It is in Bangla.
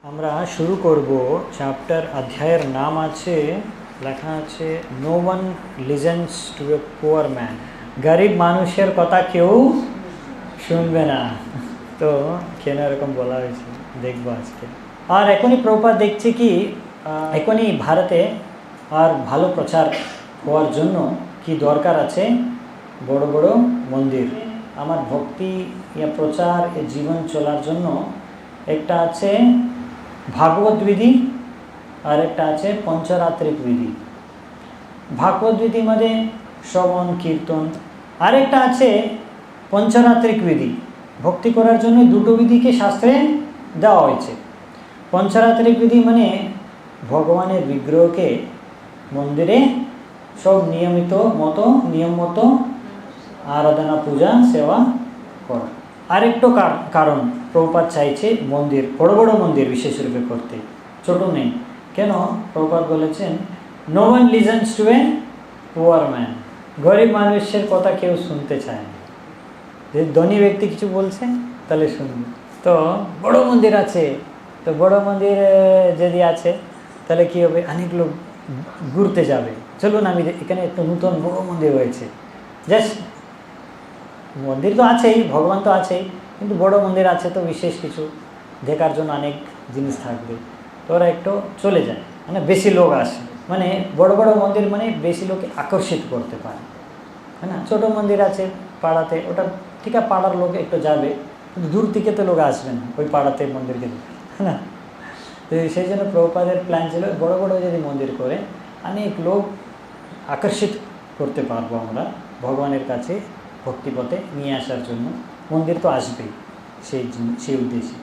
আমরা শুরু করব চ্যাপ্টার অধ্যায়ের নাম আছে লেখা আছে no one listens to a poor man. গরিব মানুষের কথা কেউ শুনবে না। তো কেন এরকম বলা হয়েছে দেখবো আজকে। আর এখনই প্রভুপাদ দেখছে কি এখনই ভারতে আর ভালো প্রচার হওয়ার জন্য কি দরকার আছে, বড় বড় মন্দির। আমার ভক্তি প্রচার জীবন চলার জন্য একটা আছে ভাগবত বিধি আর একটা আছে পঞ্চরাত্রিক বিধি। ভাগবত বিধি মানে শ্রবণ কীর্তন, আর একটা আছে পঞ্চরাত্রিক বিধি। ভক্তি করার জন্য দুটো বিধিকে শাস্ত্রে দেওয়া হয়েছে। পঞ্চরাত্রিক বিধি মানে ভগবানের বিগ্রহকে মন্দিরে সব নিয়ম মতো আরাধনা পূজা সেবা করা। আরেকটু কারণ প্রভুপাদ চাইছে মন্দির, বড় বড় মন্দির বিশেষ রূপে করতে, ছোট নেই। কেন প্রভুপাদ বলেছেন no one listens to a poor man. গরিব মানুষের কথা কেউ শুনতে চায় না। যে ধনী ব্যক্তি কিছু বলছে তাহলে শুনবে। তো বড় মন্দির আছে, তো বড় মন্দির যদি আছে তাহলে কী হবে, অনেক লোক ঘুরতে যাবে। চলুন আমি এখানে একটা নতুন বড় মন্দির হয়েছে, জাস্ট মন্দির তো আছেই, ভগবান তো আছেই, কিন্তু বড় মন্দির আছে তো বিশেষ কিছু দেখার জন্য অনেক জিনিস থাকবে, তো ওরা একটু চলে যায়, মানে বেশি লোক আসে। মানে বড় বড় মন্দির মানে বেশি লোক আকর্ষিত করতে পারে, হ্যাঁ না। ছোটো মন্দির আছে পাড়াতে, ওটা ঠিক আছে পাড়ার লোক একটু যাবে, কিন্তু দূর থেকে তো লোক আসবে না ওই পাড়াতে মন্দিরকে দেখে, হ্যাঁ না। তো সেই জন্য প্রভুপাদের প্ল্যান ছিল বড় বড় যদি মন্দির করে অনেক লোক আকর্ষিত করতে পারবো আমরা ভগবানের কাছে ভক্তিপথে নিয়ে আসার জন্য। মন্দির তো আসবেই সেই উদ্দেশ্যে।